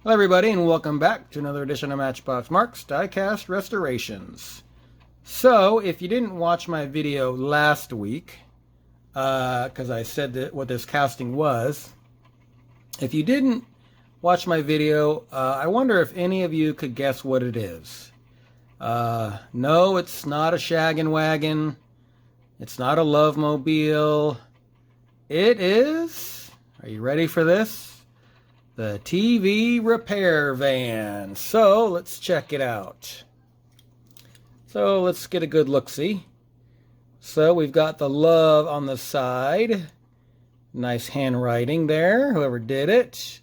Hello everybody and welcome back to another edition of Matchbox Mark's Diecast Restorations. So, if you didn't watch my video last week, because I said that what this casting was, if you didn't watch my video, I wonder if any of you could guess what it is. No, it's not a shaggin' wagon. It's not a love mobile. It is, are you ready for this? The TV repair van. So let's check it out. So let's get a good look-see. So we've got the love on the side. Nice handwriting there, whoever did it.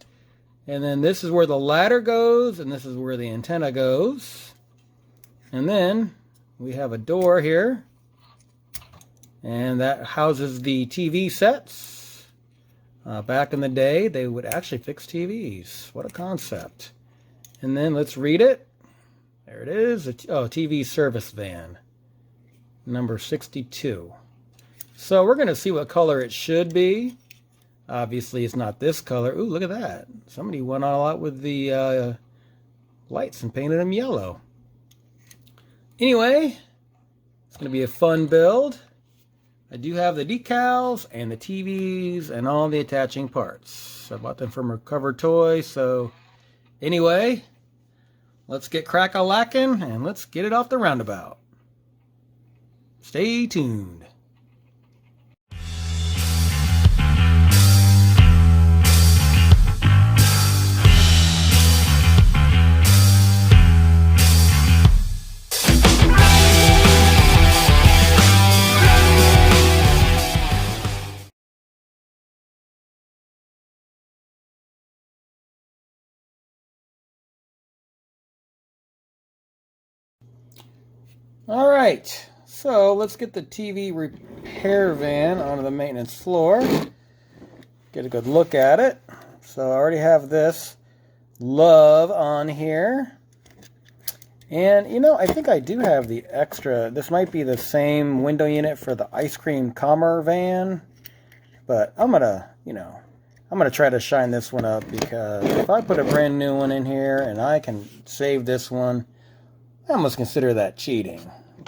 And then this is where the ladder goes, and this is where the antenna goes. And then we have a door here. And that houses the TV sets. Back in the day, they would actually fix TVs. What a concept. And then let's read it. There it is. TV service van. Number 62. So we're going to see what color it should be. Obviously, it's not this color. Ooh, look at that. Somebody went all out with the lights and painted them yellow. Anyway, it's going to be a fun build. I do have the decals and the TVs and all the attaching parts. I bought them from Recover Toys. So anyway, let's get crack-a-lackin' and let's get it off the roundabout. Stay tuned. Alright, so let's get the TV repair van onto the maintenance floor. Get a good look at it. So I already have this love on here. And you know, I think I do have the extra. This might be the same window unit for the ice cream calmer van. But I'm gonna try to shine this one up, because if I put a brand new one in here and I can save this one, I almost consider that cheating.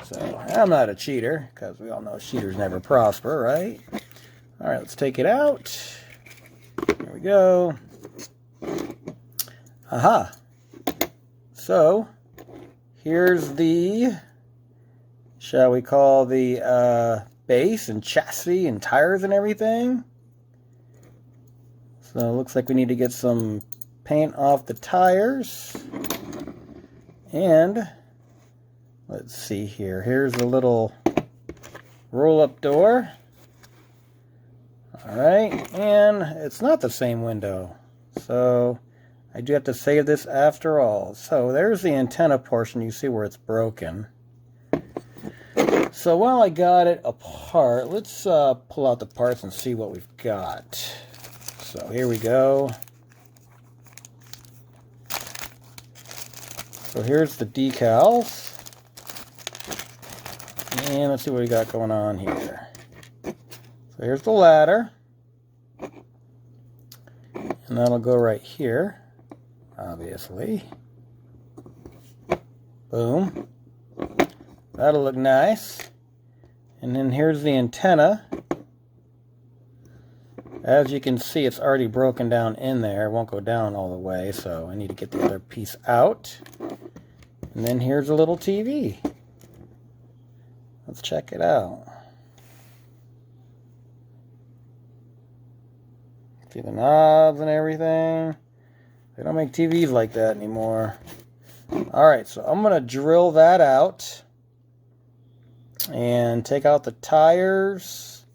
So, I'm not a cheater, because we all know cheaters never prosper, right? Alright, let's take it out. Here we go. Aha! So, here's the, shall we call the base and chassis and tires and everything. So, it looks like we need to get some paint off the tires. And let's see here. Here's a little roll-up door. Alright, and it's not the same window. So I do have to save this after all. So there's the antenna portion. You see where it's broken. So while I got it apart, let's pull out the parts and see what we've got. So here we go. So here's the decals. And let's see what we got going on here. So here's the ladder. And that'll go right here, obviously. Boom. That'll look nice. And then here's the antenna. As you can see, it's already broken down in there. It won't go down all the way, so I need to get the other piece out. And then here's a little TV. Let's check it out. See the knobs and everything. They don't make TVs like that anymore. Alright, so I'm going to drill that out and take out the tires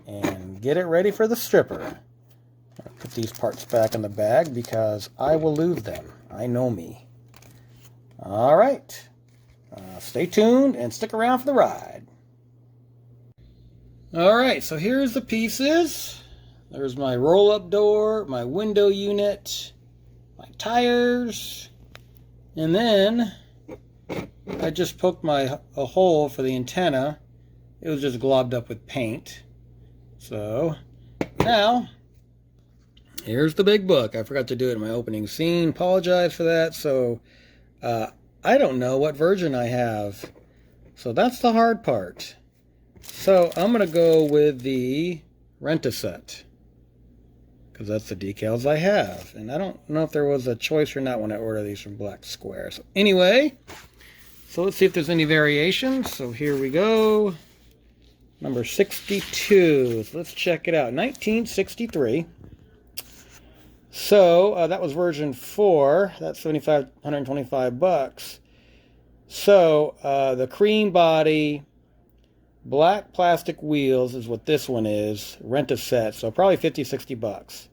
and get it ready for the stripper. I'll put these parts back in the bag because I will lose them. I know me. Alright. Stay tuned and stick around for the ride. Alright, so here's the pieces. There's my roll-up door, my window unit, my tires, and then I just poked a hole for the antenna. It was just globbed up with paint. So now Here's the big book. I forgot to do it in my opening scene. Apologize for that. So I don't know what version I have. So that's the hard part. So I'm going to go with the Rent-A-Set, because that's the decals I have. And I don't know if there was a choice or not when I ordered these from Black Square. So anyway, so let's see if there's any variations. So here we go. Number 62. So let's check it out. 1963. So that was version 4. That's $125. So the cream body, black plastic wheels is what this one is. Rent-A-Set. So probably $50-$60.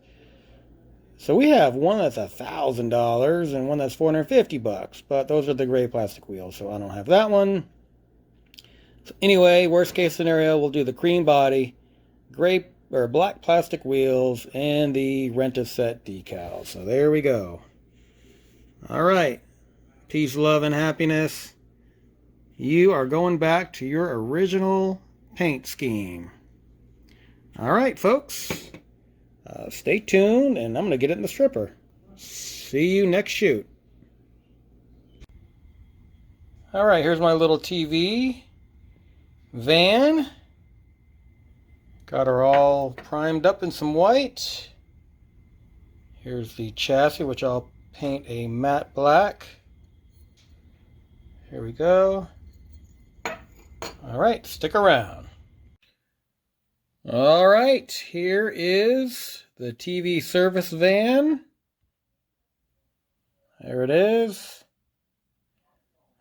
So we have one that's $1,000 and one that's $450. But those are the gray plastic wheels, so I don't have that one. So anyway, worst case scenario, we'll do the cream body, gray or black plastic wheels, and the Rent-A-Set decal. So there we go. All right. Peace, love, and happiness. You are going back to your original paint scheme. All right, folks. Stay tuned, and I'm going to get it in the stripper. See you next shoot. All right, here's my little TV van. Got her all primed up in some white. Here's the chassis, which I'll paint a matte black. Here we go. All right, stick around. All right, here is the TV service van. There it is.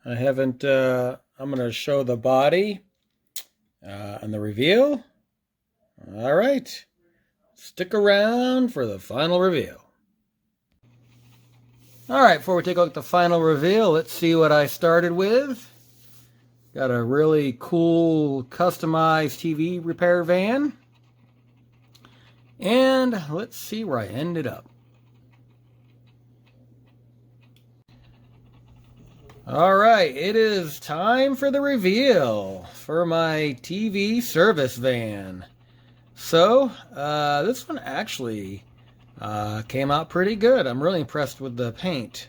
I haven't, I'm going to show the body and the reveal. All right, stick around for the final reveal. All right, before we take a look at the final reveal, let's see what I started with. Got a really cool customized TV repair van. And let's see where I ended up. All right, it is time for the reveal for my TV service van. So, this one actually came out pretty good. I'm really impressed with the paint.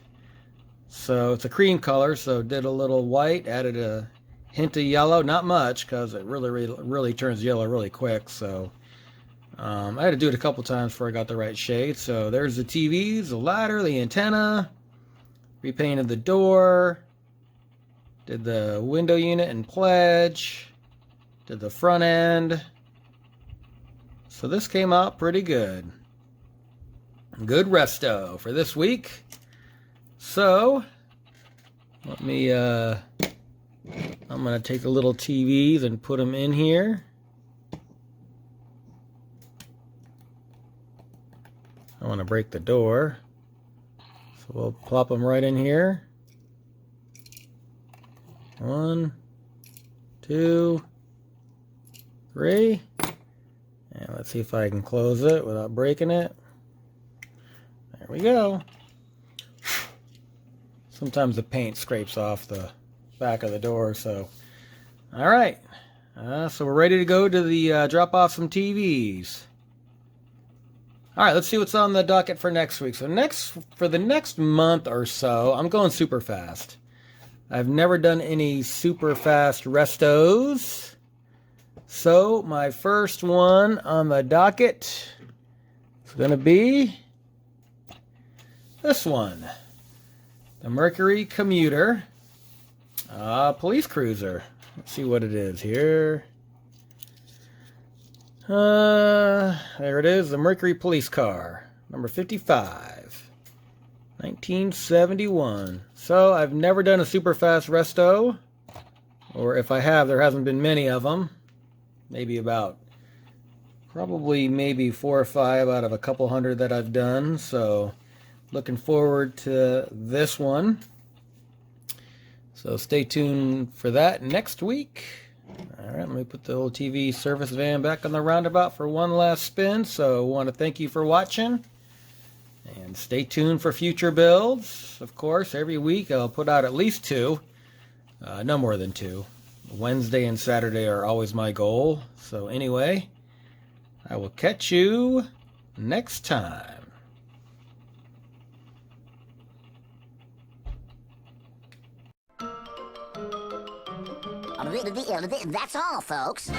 So, it's a cream color, so did a little white, added a hint of yellow, not much, because it really turns yellow really quick. So, I had to do it a couple times before I got the right shade. So, there's the TVs, the ladder, the antenna, repainted the door, did the window unit and pledge, did the front end. So this came out pretty good. Good resto for this week. So, let me, I'm going to take the little TVs and put them in here. I want to break the door. So we'll plop them right in here. 1, 2, 3. And let's see if I can close it without breaking it. There we go. Sometimes the paint scrapes off the back of the door, so. All right. So we're ready to go to the drop off some TVs. All right, let's see what's on the docket for next week. So for the next month or so, I'm going super fast. I've never done any super fast restos. So my first one on the docket is going to be this one. The Mercury Commuter police cruiser. Let's see what it is here. There it is, the Mercury police car, number 55, 1971. So I've never done a super fast resto, or if I have, there hasn't been many of them. Maybe maybe 4 or 5 out of a couple hundred that I've done. So looking forward to this one. So stay tuned for that next week. All right, let me put the old TV service van back on the roundabout for one last spin. So I want to thank you for watching. And stay tuned for future builds. Of course, every week I'll put out at least 2. No more than 2. Wednesday and Saturday are always my goal. So anyway, I will catch you next time. That's all, folks.